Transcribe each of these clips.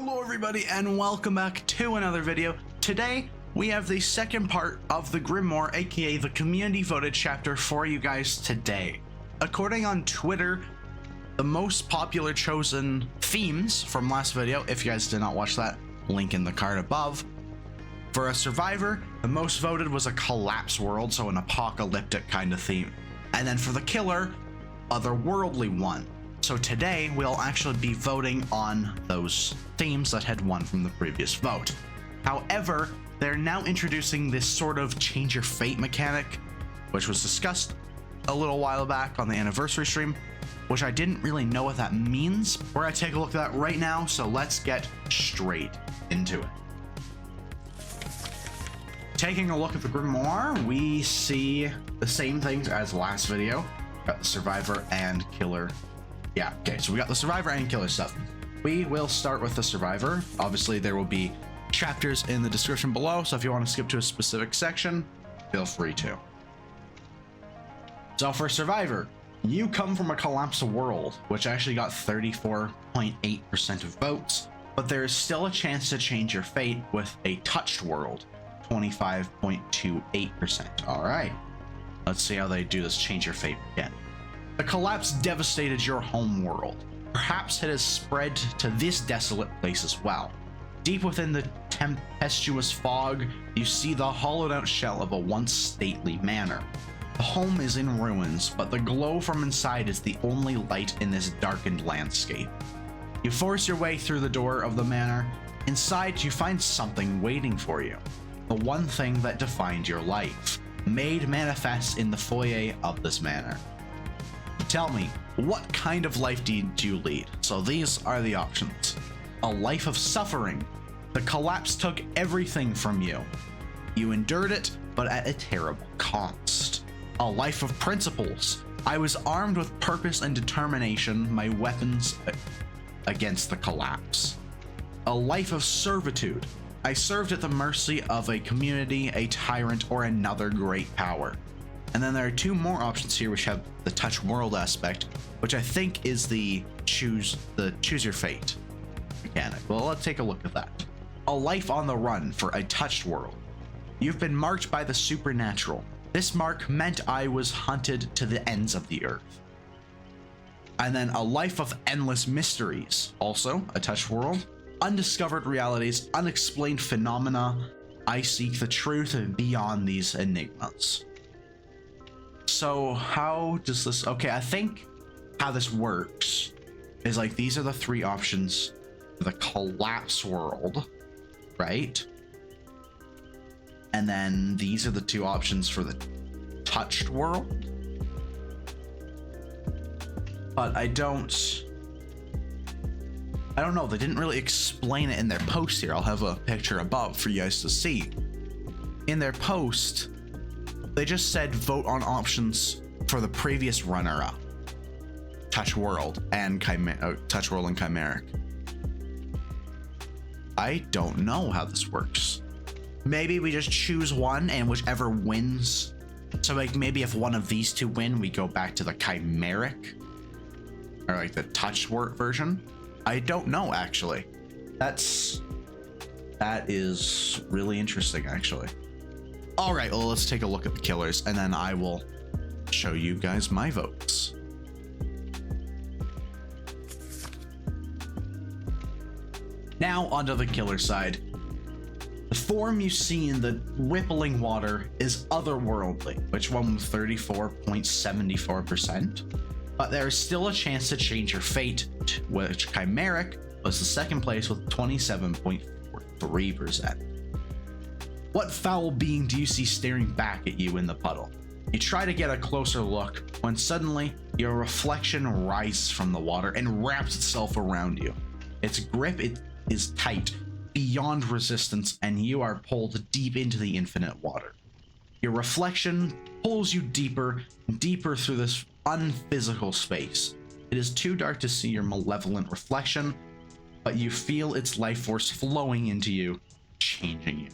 Hello everybody and welcome back to another video. Today we have the second part of the Grimoire, aka the community voted chapter for you guys today. According on Twitter, the most popular chosen themes from last video, if you guys did not watch that, link in the card above. For a survivor, the most voted was a collapse world, so an apocalyptic kind of theme. And then for the killer, otherworldly one. So today we'll actually be voting on those themes that had won from the previous vote. However, they're now introducing this sort of change your fate mechanic, which was discussed a little while back on the anniversary stream, which I didn't really know what that means. We're gonna take a look at that right now, so let's get straight into it. Taking a look at the Grimoire, we see the same things as last video. Got the survivor and killer. Yeah, okay, so we got the survivor and killer stuff. We will start with the survivor. Obviously, there will be chapters in the description below, so if you want to skip to a specific section, feel free to. So for survivor, you come from a collapsed world, which actually got 34.8% of votes, but there is still a chance to change your fate with a touched world, 25.28%. All right, let's see how they do this change your fate again. The collapse devastated your home world. Perhaps it has spread to this desolate place as well. Deep within the tempestuous fog, you see the hollowed out shell of a once stately manor. The home is in ruins, but the glow from inside is the only light in this darkened landscape. You force your way through the door of the manor. Inside, you find something waiting for you. The one thing that defined your life, made manifest in the foyer of this manor. Tell me, what kind of life did you lead? So these are the options. A life of suffering. The collapse took everything from you. You endured it, but at a terrible cost. A life of principles. I was armed with purpose and determination, my weapons against the collapse. A life of servitude. I served at the mercy of a community, a tyrant, or another great power. And then there are two more options here which have the touch world aspect, which I think is the choose your fate mechanic. Well, let's take a look at that. A life on the run for a touched world. You've been marked by the supernatural. This mark meant I was hunted to the ends of the earth. And then a life of endless mysteries. Also a touched world. Undiscovered realities, unexplained phenomena. I seek the truth beyond these enigmas. So how does this, okay, I think how this works is like these are the three options for the collapse world, right? And then these are the two options for the touched world. But I don't know, they didn't really explain it in their post here. I'll have a picture above for you guys to see. In their post, they just said vote on options for the previous runner-up, touch world and touch world and chimeric. I don't know how this works. Maybe we just choose one and whichever wins. So like maybe if one of these two win, we go back to the chimeric or like the touch world version. I don't know actually. That is really interesting actually. All right, well, let's take a look at the killers and then I will show you guys my votes. Now onto the killer side. The form you see in the rippling water is otherworldly, which won with 34.74%. But there is still a chance to change your fate, which chimeric was the second place with 27.43%. What foul being do you see staring back at you in the puddle? You try to get a closer look when suddenly your reflection rises from the water and wraps itself around you. Its grip is tight, beyond resistance, and you are pulled deep into the infinite water. Your reflection pulls you deeper and deeper through this unphysical space. It is too dark to see your malevolent reflection, but you feel its life force flowing into you, changing you.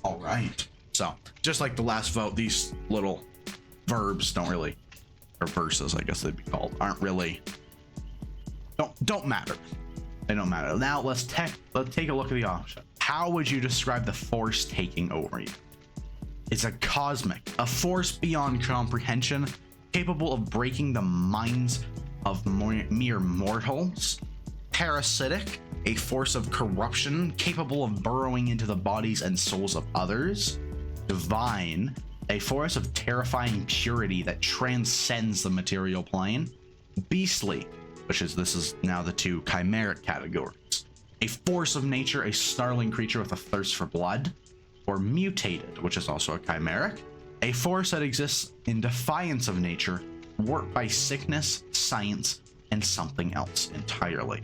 All right, so just like the last vote, these little verbs don't really, or verses I guess they'd be called, aren't really, don't matter. They don't matter. Now let's take a look at the option. How would you describe the force taking over you? It's a cosmic, a force beyond comprehension, capable of breaking the minds of mere mortals. Parasitic, a force of corruption capable of burrowing into the bodies and souls of others. Divine, a force of terrifying purity that transcends the material plane. Beastly, this is now the two chimeric categories. A force of nature, a snarling creature with a thirst for blood. Or mutated, which is also a chimeric, a force that exists in defiance of nature, warped by sickness, science, and something else entirely.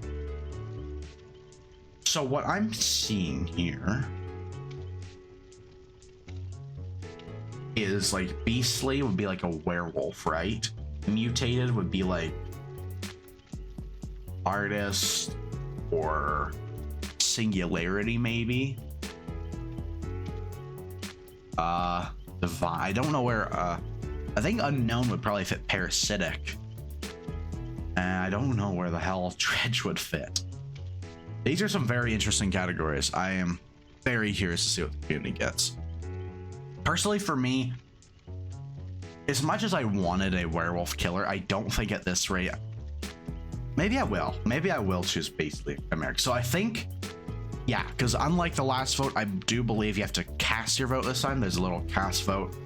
So what I'm seeing here is like beastly would be like a werewolf, right? Mutated would be like artist or singularity, maybe. Divine. I don't know where. I think unknown would probably fit parasitic. And I don't know where the hell dredge would fit. These are some very interesting categories. I am very curious to see what the community gets. Personally, for me, as much as I wanted a werewolf killer, I don't think at this rate. Maybe I will. Maybe I will choose basically America. So I think. Yeah, because unlike the last vote, I do believe you have to cast your vote this time. There's a little cast vote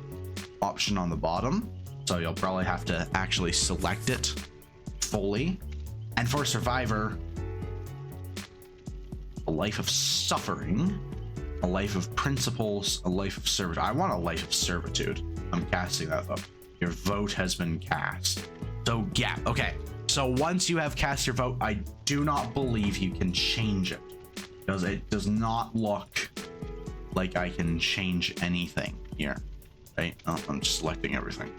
option on the bottom. So you'll probably have to actually select it fully. And for Survivor, a life of suffering, a life of principles, a life of servitude. I want a life of servitude. I'm casting that vote. Your vote has been cast. So yeah, okay. So once you have cast your vote, I do not believe you can change it. Because it does not look like I can change anything here, right? Oh, I'm just selecting everything.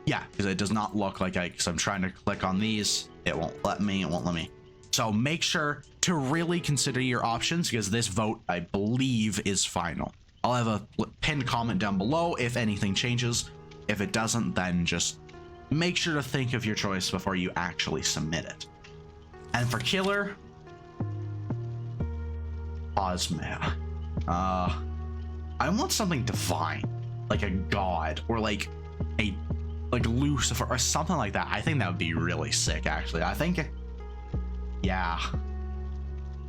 Yeah, because it does not look like because I'm trying to click on these. It won't let me. So make sure to really consider your options because this vote, I believe, is final. I'll have a pinned comment down below if anything changes. If it doesn't, then just make sure to think of your choice before you actually submit it. And for killer, Osmea. I want something divine, like a god, or like Lucifer or something like that. I think that would be really sick, actually. I think, yeah.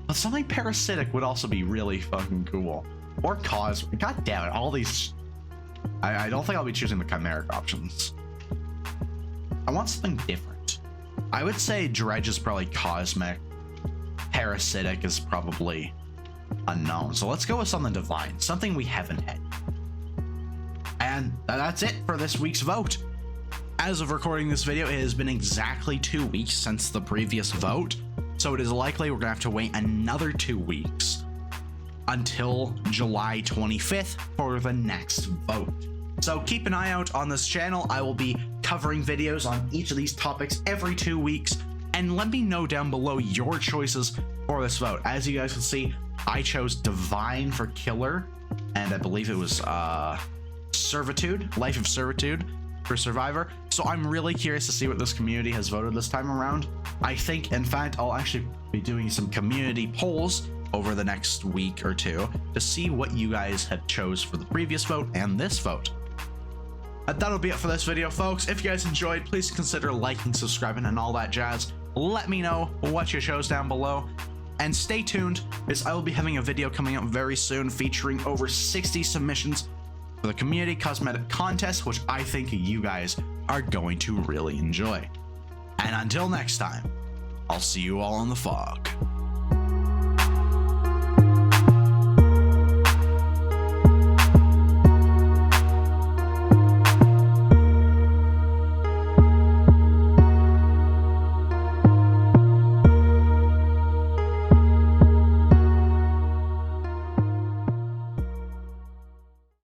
But something parasitic would also be really fucking cool. Or cosmic. God damn it, all these. I don't think I'll be choosing the chimeric options. I want something different. I would say dredge is probably cosmic. Parasitic is probably unknown. So let's go with something divine, something we haven't had. And that's it for this week's vote. As of recording this video, it has been exactly 2 weeks since the previous vote, so it is likely we're gonna have to wait another 2 weeks until July 25th for the next vote. So keep an eye out on this channel. I will be covering videos on each of these topics every 2 weeks, and let me know down below your choices for this vote. As you guys can see, I chose Divine for Killer, and I believe it was Servitude, Life of Servitude for Survivor. So I'm really curious to see what this community has voted this time around. I think, in fact, I'll actually be doing some community polls over the next week or two to see what you guys had chose for the previous vote and this vote. And that'll be it for this video, folks. If you guys enjoyed, please consider liking, subscribing, and all that jazz. Let me know what you chose down below. And stay tuned, because I will be having a video coming up very soon featuring over 60 submissions for the community cosmetic contest, which I think you guys are going to really enjoy. And until next time, I'll see you all in the fog.